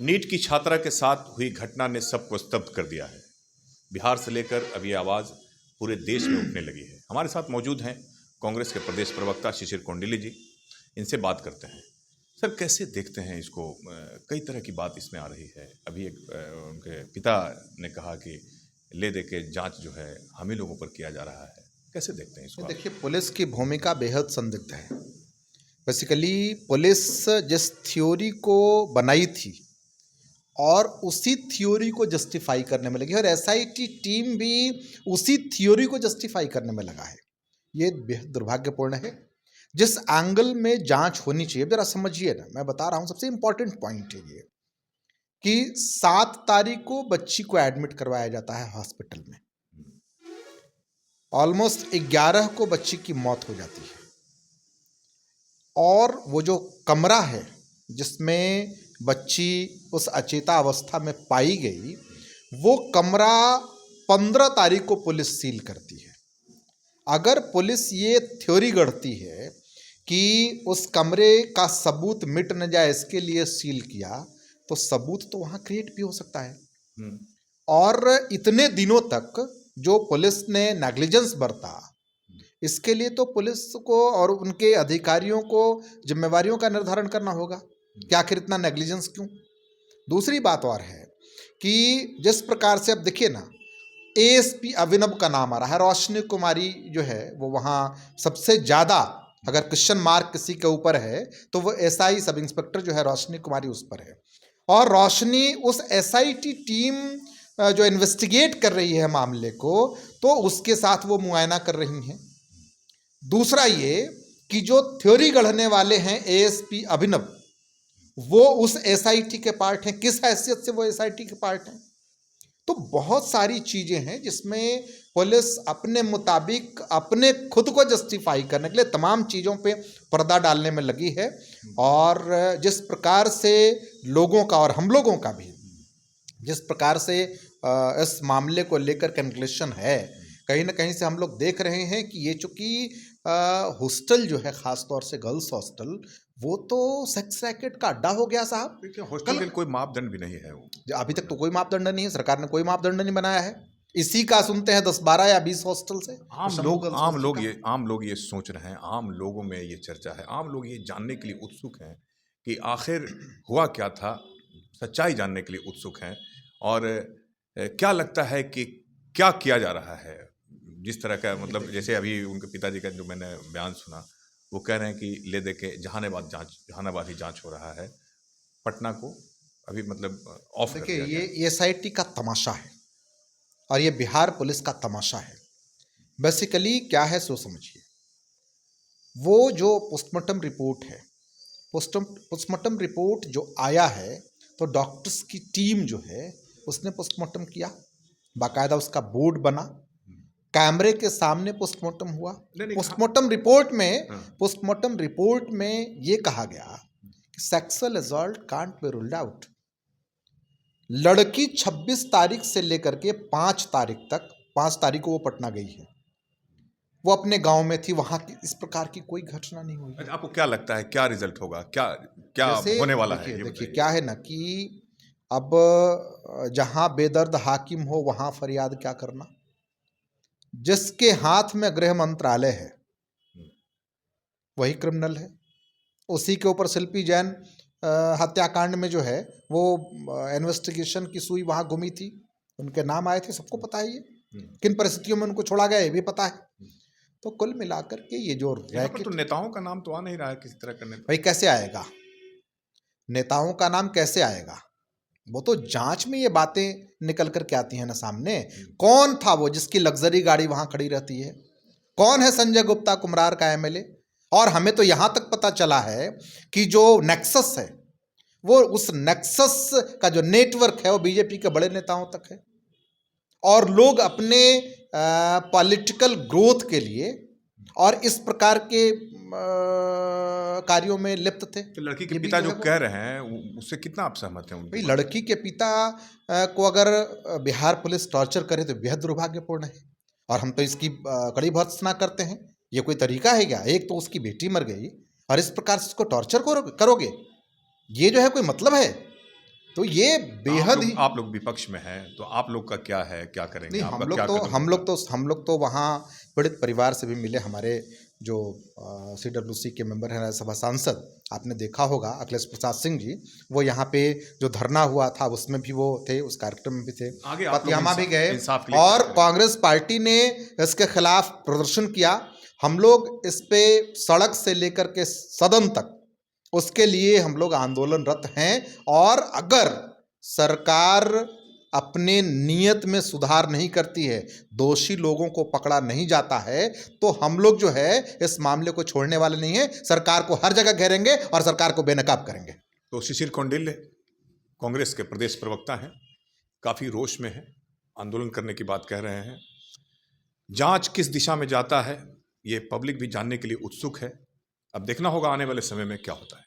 NEET की छात्रा के साथ हुई घटना ने सबको स्तब्ध कर दिया है। बिहार से लेकर अब ये आवाज़ पूरे देश में उठने लगी है। हमारे साथ मौजूद हैं कांग्रेस के प्रदेश प्रवक्ता शिशिर कोंडिली जी। इनसे बात करते हैं। सर, कैसे देखते हैं इसको? कई तरह की बात इसमें आ रही है। अभी एक उनके पिता ने कहा कि ले दे के जाँच जो है हम ही लोगों पर किया जा रहा है। कैसे देखते हैं इसको आप? देखिए, पुलिस की भूमिका बेहद संदिग्ध है। बेसिकली पुलिस जिस थ्योरी को बनाई थी और उसी थ्योरी को जस्टिफाई करने में लगी, और एसआईटी टीम भी उसी थ्योरी को जस्टिफाई करने में लगा है। ये बेहद दुर्भाग्यपूर्ण है। जिस एंगल में जांच होनी चाहिए, जरा समझिए ना, मैं बता रहा हूँ, सबसे इंपॉर्टेंट पॉइंट है ये कि 7 तारीख को बच्ची को एडमिट करवाया जाता है हॉस्पिटल में। ऑलमोस्ट 11 को बच्ची की मौत हो जाती है, और वो जो कमरा है जिसमें बच्ची उस अचेता अवस्था में पाई गई, वो कमरा 15 तारीख को पुलिस सील करती है। अगर पुलिस ये थ्योरी गढ़ती है कि उस कमरे का सबूत मिट न जाए इसके लिए सील किया, तो सबूत तो वहाँ क्रिएट भी हो सकता है। और इतने दिनों तक जो पुलिस ने नेग्लिजेंस बरता, इसके लिए तो पुलिस को और उनके अधिकारियों को जिम्मेवारियों का निर्धारण करना होगा कि आखिर इतना नेग्लिजेंस क्यों। दूसरी बात और है कि जिस प्रकार से अब देखिए ना, एएसपी अभिनव का नाम आ रहा है, रोशनी कुमारी जो है वो वहाँ सबसे ज़्यादा, अगर क्वेश्चन मार्क किसी के ऊपर है तो वो एसआई सब इंस्पेक्टर जो है रोशनी कुमारी उस पर है। और रोशनी उस एसआईटी टीम जो इन्वेस्टिगेट कर रही है मामले को, तो उसके साथ वो मुआयना कर रही हैं। दूसरा ये कि जो थ्योरी गढ़ने वाले हैं एएसपी अभिनव, वो उस एसआईटी के पार्ट हैं। किस हैसियत से वो एसआईटी के पार्ट हैं? तो बहुत सारी चीजें हैं जिसमें पुलिस अपने मुताबिक अपने खुद को जस्टिफाई करने के लिए तमाम चीजों पे पर्दा डालने में लगी है। और जिस प्रकार से लोगों का और हम लोगों का भी जिस प्रकार से इस मामले को लेकर कंक्लूशन है, कहीं ना कहीं से हम लोग देख रहे हैं कि ये चूंकि हॉस्टल जो है, खास तौर से गर्ल्स हॉस्टल, वो तो सेक्स रैकेट का अड्डा हो गया साहब। हॉस्टल के कोई मापदंड भी नहीं है वो। अभी तक तो कोई मापदंड नहीं है, सरकार ने कोई मापदंड नहीं बनाया है। इसी का सुनते हैं 10-12 या 20 हॉस्टल से। आम लोग ये सोच रहे हैं, आम लोगों में ये चर्चा है, आम लोग ये जानने के लिए उत्सुक हैं कि आखिर हुआ क्या था, सच्चाई जानने के लिए उत्सुक हैं। और क्या लगता है कि क्या किया जा रहा है? जिस तरह का, मतलब जैसे अभी उनके पिताजी का जो मैंने बयान सुना, वो कह रहे हैं कि ले दे के जहानाबाद ही जांच हो रहा है, पटना को अभी मतलब ऑफ कर देखिए, दिया गया। ये एसआईटी का तमाशा है और ये बिहार पुलिस का तमाशा है। बेसिकली क्या है सो समझिए, वो जो पोस्टमार्टम रिपोर्ट है, पोस्टमार्टम रिपोर्ट जो आया है, तो डॉक्टर्स की टीम जो है उसने पोस्टमार्टम किया, बाकायदा उसका बोर्ड बना, कैमरे के सामने पोस्टमार्टम हुआ। पोस्टमार्टम रिपोर्ट में ये कहा गया कि sexual assault can't be ruled out. लड़की 26 तारीख से लेकर के 5 तारीख तक, 5 तारीख को वो पटना गई है, वो अपने गांव में थी, वहां की इस प्रकार की कोई घटना नहीं हुई। अच्छा, आपको क्या लगता है क्या रिजल्ट होगा, क्या होने वाला है? देखिए क्या है ना कि अब जहां बेदर्द हाकिम हो वहां फरियाद क्या करना। जिसके हाथ में गृह मंत्रालय है वही क्रिमिनल है। उसी के ऊपर शिल्पी जैन हत्याकांड में जो है वो इन्वेस्टिगेशन की सुई वहां घूमी थी, उनके नाम आए थे, सबको पता है ये किन परिस्थितियों में उनको छोड़ा गया, ये भी पता है। तो कुल मिलाकर के ये जो रैकेट, तो नेताओं का नाम तो आ नहीं रहा है किसी तरह करने। भाई कैसे आएगा? नेताओं का नाम कैसे आएगा? वो तो जांच में ये बातें निकल कर के आती हैं ना सामने। कौन था वो जिसकी लग्जरी गाड़ी वहां खड़ी रहती है? कौन है संजय गुप्ता, कुम्हरार का एमएलए? और हमें तो यहां तक पता चला है कि जो नेक्सस है, वो उस नेक्सस का जो नेटवर्क है वो बीजेपी के बड़े नेताओं तक है। और लोग अपने पॉलिटिकल ग्रोथ के लिए और इस प्रकार के कार्यों में लिप्त थे। तो लड़की के पिता जो कह रहे हैं उससे कितना आप सहमत हैं? भाई, लड़की के पिता को अगर बिहार पुलिस टॉर्चर करे तो बेहद दुर्भाग्यपूर्ण है, और हम तो इसकी कड़ी भर्त्सना करते हैं। ये कोई तरीका है क्या? एक तो उसकी बेटी मर गई और इस प्रकार से उसको टॉर्चर करोगे, ये जो है कोई मतलब है? तो ये बेहद ही आप लोग विपक्ष में हैं, तो आप लोग का क्या है, क्या करेंगे? नहीं, आपका क्या कदम होगा? हम लोग तो वहाँ पीड़ित परिवार से भी मिले। हमारे जो CWC के मेंबर हैं, राज्यसभा सांसद, आपने देखा होगा अखिलेश प्रसाद सिंह जी, वो यहाँ पे जो धरना हुआ था उसमें भी वो थे, उस कार्यक्रम में भी थे, आगे आप लोग पतियामा भी गए इंसाफ के लिए और क्या करेंगे? कांग्रेस पार्टी ने इसके खिलाफ प्रदर्शन किया। हम लोग इस पे सड़क से लेकर के सदन तक उसके लिए हम लोग आंदोलनरत हैं। और अगर सरकार अपने नियत में सुधार नहीं करती है, दोषी लोगों को पकड़ा नहीं जाता है, तो हम लोग जो है इस मामले को छोड़ने वाले नहीं है। सरकार को हर जगह घेरेंगे और सरकार को बेनकाब करेंगे। तो शिशिर कौंडिल्य कांग्रेस के प्रदेश प्रवक्ता हैं, काफ़ी रोष में हैं, आंदोलन करने की बात कह रहे हैं। जांच किस दिशा में जाता है, ये पब्लिक भी जानने के लिए उत्सुक है। अब देखना होगा आने वाले समय में क्या होता है।